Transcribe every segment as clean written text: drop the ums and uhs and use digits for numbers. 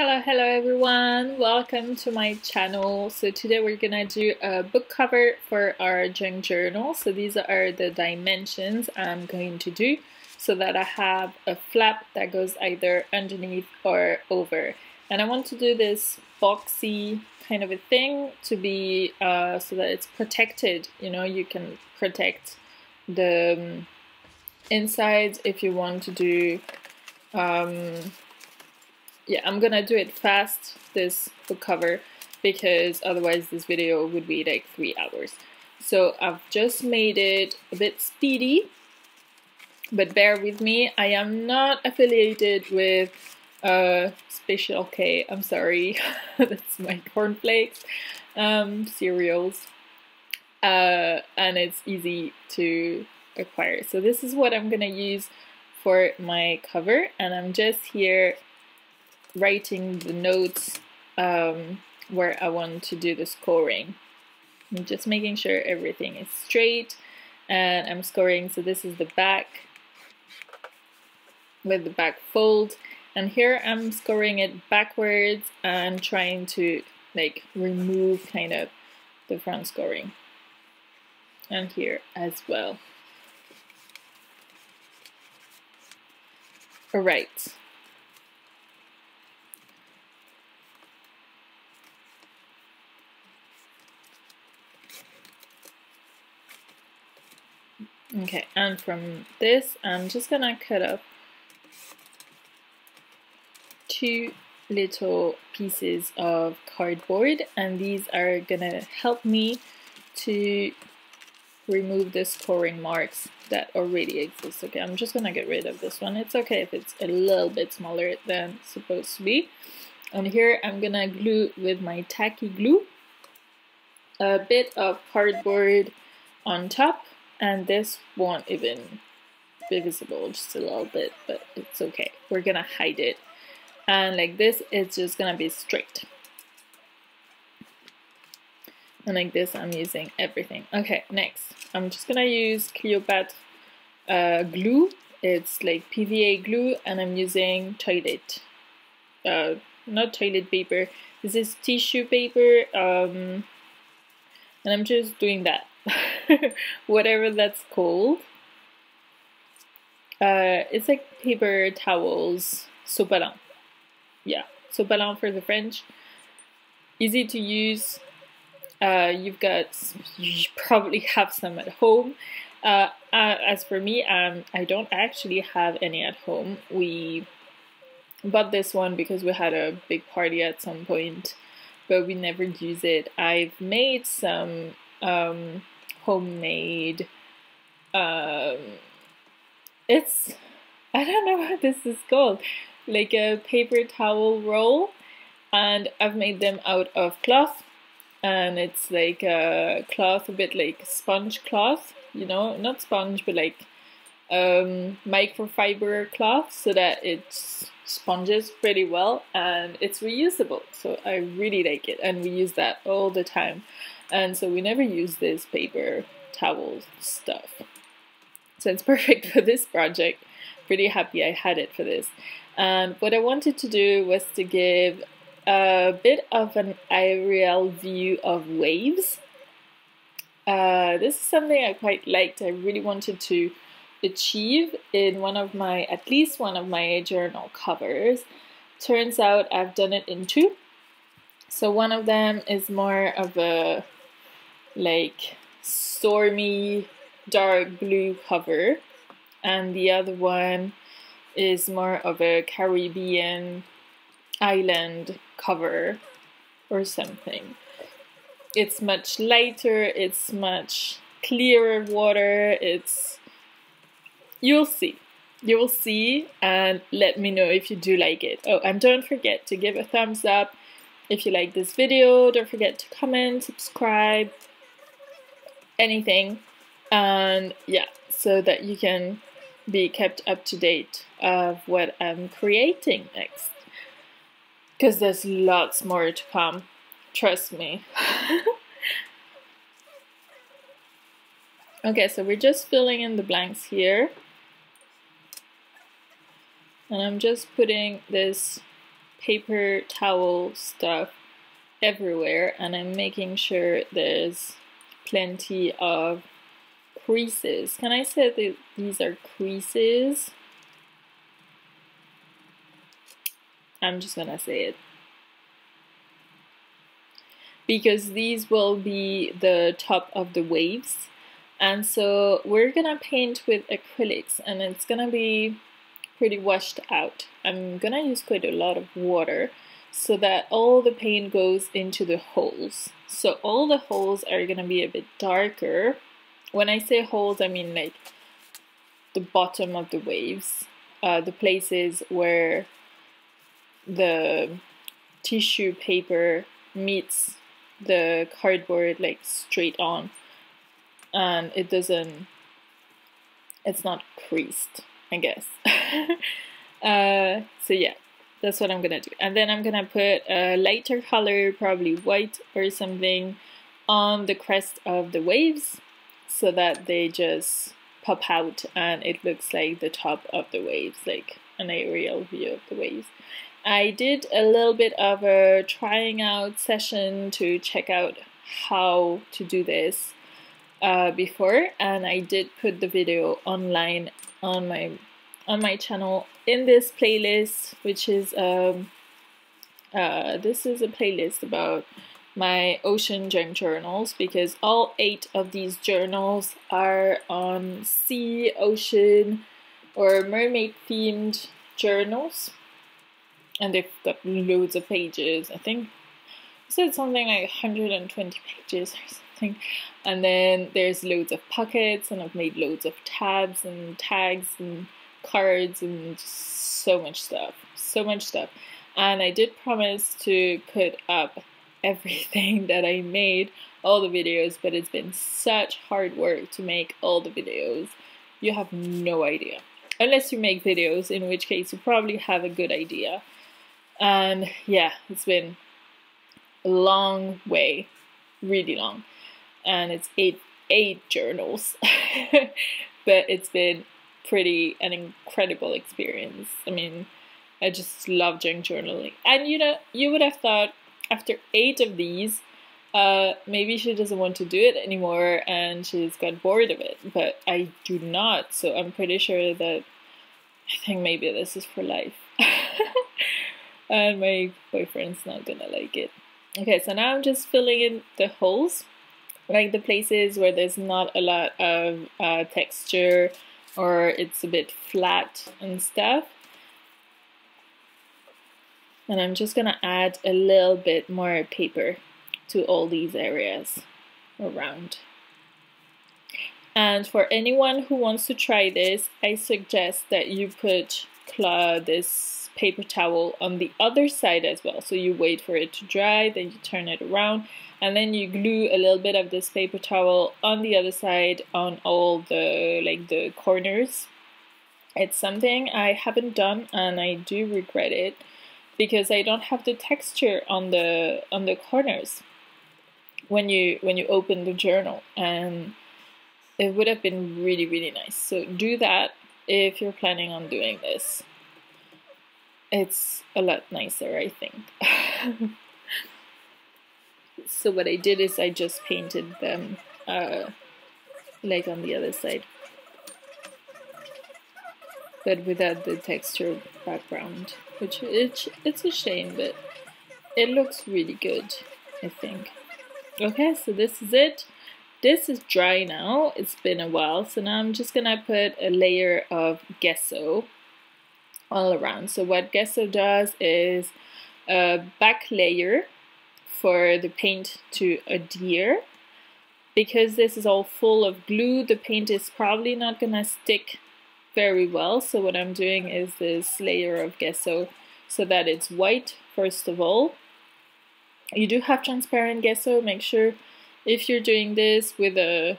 Hello everyone, welcome to my channel. So today we're gonna do a book cover for our junk journal. So these are the dimensions I'm going to do so that I have a flap that goes either underneath or over. And I want to do this boxy kind of a thing to be so that it's protected. You know, you can protect the insides if you want to do yeah, I'm gonna do it fast, this book cover, because otherwise this video would be like 3 hours. So I've just made it a bit speedy, but bear with me. I am not affiliated with Special K. I'm sorry, that's my cornflakes cereals, and it's easy to acquire. So this is what I'm gonna use for my cover, and I'm just here writing the notes where I want to do the scoring. I'm just making sure everything is straight and I'm scoring. So this is the back with the back fold, and here I'm scoring it backwards and trying to like remove kind of the front scoring, and here as well. All right. Okay, and from this, I'm just gonna cut up 2 little pieces of cardboard, and these are gonna help me to remove the scoring marks that already exist. Okay, I'm just gonna get rid of this one. It's okay if it's a little bit smaller than it's supposed to be. And here I'm gonna glue with my tacky glue a bit of cardboard on top. And this won't even be visible, just a little bit, but it's okay. We're gonna hide it. And like this, it's just gonna be straight. And like this, I'm using everything. Okay, next, I'm just gonna use Cleopatra glue. It's like PVA glue, and I'm using toilet, not toilet paper. This is tissue paper, and I'm just doing that. Whatever that's called. It's like paper towels, sopalin. Yeah, sopalin for the French. Easy to use. You probably have some at home. As for me, I don't actually have any at home. We bought this one because we had a big party at some point, but we never use it. I've made some homemade, it's, I don't know what this is called, like a paper towel roll, and I've made them out of cloth, and it's like a cloth, a bit like sponge cloth, you know, not sponge, but like microfiber cloth, so that it sponges pretty well and it's reusable. So I really like it, and we use that all the time. And so we never use this paper towel stuff. So it's perfect for this project. Pretty happy I had it for this. And what I wanted to do was to give a bit of an aerial view of waves. This is something I quite liked. I really wanted to achieve in one of my, at least one of my journal covers. Turns out I've done it in 2. So one of them is more of a like stormy dark blue cover, and the other one is more of a Caribbean island cover or something. It's much lighter, it's much clearer water, it's, you'll see, and let me know if you do like it. Oh, and don't forget to give a thumbs up if you like this video. Don't forget to comment, subscribe, anything, and yeah, so that you can be kept up to date of what I'm creating next, because there's lots more to come, trust me. Okay, so we're just filling in the blanks here, and I'm just putting this paper towel stuff everywhere, and I'm making sure there's plenty of creases. Can I say that these are creases? I'm just gonna say it. Because these will be the top of the waves. And so we're gonna paint with acrylics, and it's gonna be pretty washed out. I'm gonna use quite a lot of water so that all the paint goes into the holes. So all the holes are gonna be a bit darker. When I say holes, I mean like the bottom of the waves, the places where the tissue paper meets the cardboard like straight on, and it's not creased, I guess. So yeah, that's what I'm gonna do. And then I'm gonna put a lighter color, probably white or something, on the crest of the waves so that they just pop out and it looks like the top of the waves, like an aerial view of the waves. I did a little bit of a trying out session to check out how to do this before, and I did put the video online on my channel in this playlist, which is this is a playlist about my ocean junk journals, because all 8 of these journals are on sea, ocean, or mermaid themed journals. And they've got loads of pages. I think I said something like 120 pages or something. And then there's loads of pockets, and I've made loads of tabs and tags and cards and just so much stuff. So much stuff. And I did promise to put up everything that I made, all the videos, but it's been such hard work to make all the videos. You have no idea. Unless you make videos, in which case you probably have a good idea. And yeah, it's been a long way, really long, and it's eight journals, but it's been an incredible experience. I mean, I just love junk journaling, and you would have thought after 8 of these, maybe she doesn't want to do it anymore and she's got bored of it, but I do not. So I'm pretty sure that I think maybe this is for life. And my boyfriend's not gonna like it. Okay, so now I'm just filling in the holes, like the places where there's not a lot of texture or it's a bit flat and stuff. And I'm just gonna add a little bit more paper to all these areas around. And for anyone who wants to try this, I suggest that you put this paper towel on the other side as well. So you wait for it to dry, then you turn it around, and then you glue a little bit of this paper towel on the other side on all the corners. It's something I haven't done and I do regret it, because I don't have the texture on the corners when you open the journal, and it would have been really, really nice. So do that if you're planning on doing this. It's a lot nicer, I think. So what I did is I just painted them like on the other side, but without the texture background, which it's a shame, but it looks really good, I think. Okay, so this is it. This is dry now. It's been a while, so now I'm just gonna put a layer of gesso all around. So what gesso does is a back layer for the paint to adhere. Because this is all full of glue, the paint is probably not gonna stick very well. So what I'm doing is this layer of gesso so that it's white first of all. You do have transparent gesso. Make sure if you're doing this with a,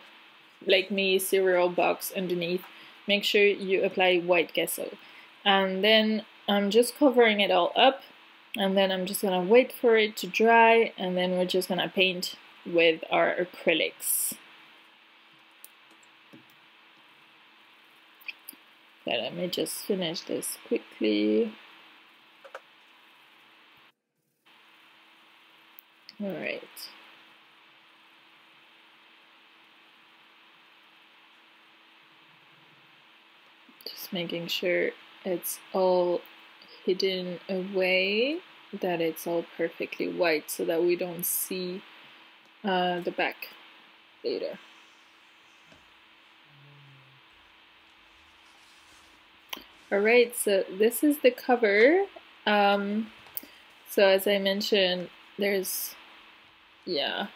like me, cereal box underneath, make sure you apply white gesso. And then I'm just covering it all up, and then I'm just gonna wait for it to dry, and then we're just gonna paint with our acrylics. Okay, let me just finish this quickly. All right. Just making sure it's all hidden away, that it's all perfectly white so that we don't see the back later. Alright, so this is the cover. So as I mentioned, there's, yeah.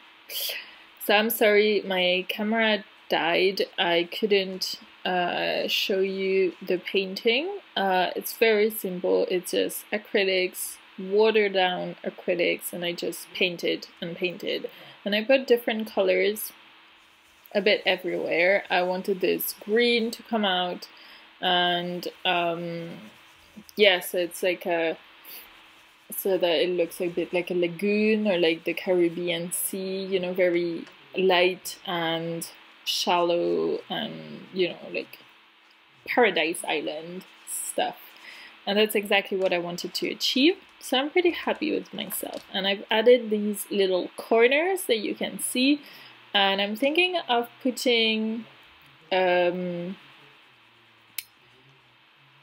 So I'm sorry, my camera died. I couldn't show you the painting. It's very simple. It's just acrylics, watered down acrylics, and I just painted and painted. And I put different colors a bit everywhere. I wanted this green to come out, and yeah, so it's like a, so that it looks a bit like a lagoon or like the Caribbean Sea, you know, very light and shallow and, you know, like Paradise Island stuff. And that's exactly what I wanted to achieve. So I'm pretty happy with myself. And I've added these little corners that you can see. And I'm thinking of putting a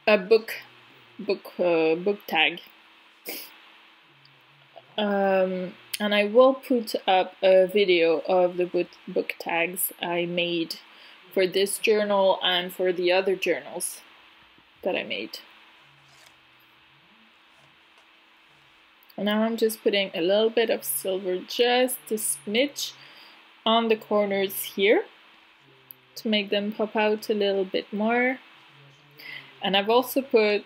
book tag. And I will put up a video of the book tags I made for this journal and for the other journals that I made. And now I'm just putting a little bit of silver, just a smidge, on the corners here to make them pop out a little bit more. And I've also put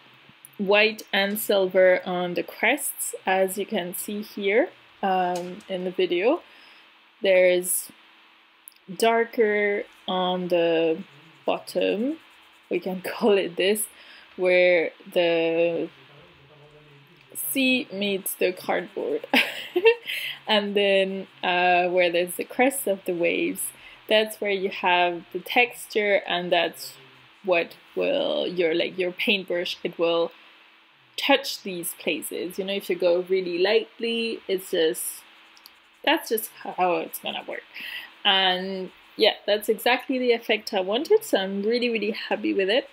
white and silver on the crests, as you can see here in the video. There's darker on the bottom, we can call it this, where the sea meets the cardboard. And then where there's the crest of the waves, that's where you have the texture, and that's what will your paintbrush, it will touch these places. You know, if you go really lightly, it's just, that's just how it's gonna work. And yeah, that's exactly the effect I wanted, so I'm really, really happy with it.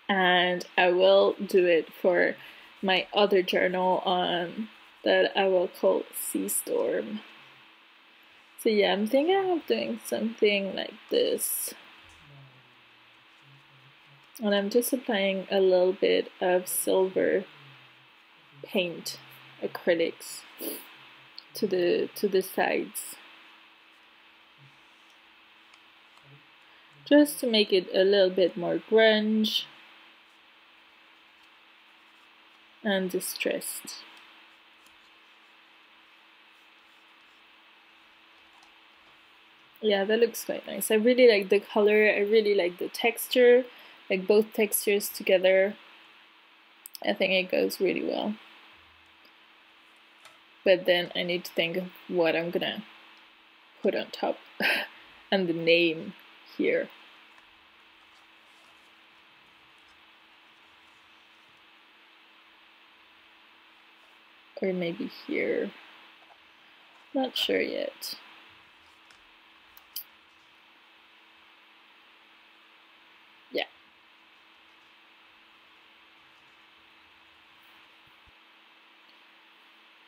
And I will do it for my other journal that I will call Sea Storm. So yeah, I'm thinking of doing something like this. And I'm just applying a little bit of silver paint acrylics to the sides, just to make it a little bit more grunge and distressed. Yeah, that looks quite nice. I really like the color, I really like the texture, like both textures together. I think it goes really well. But then I need to think of what I'm gonna put on top and the name here. Or maybe here. Not sure yet. Yeah.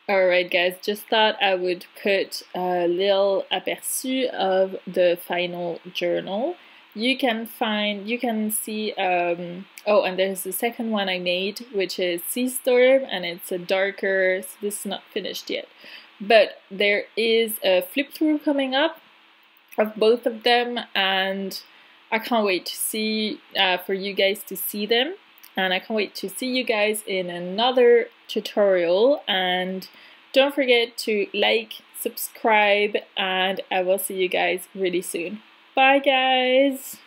Alright guys, just thought I would put a little aperçu of the final journal. You can see, oh, and there's the second one I made, which is Sea Storm, and it's a darker, so this is not finished yet. But there is a flip through coming up of both of them, and I can't wait to see, for you guys to see them. And I can't wait to see you guys in another tutorial. And don't forget to like, subscribe, and I will see you guys really soon. Bye guys!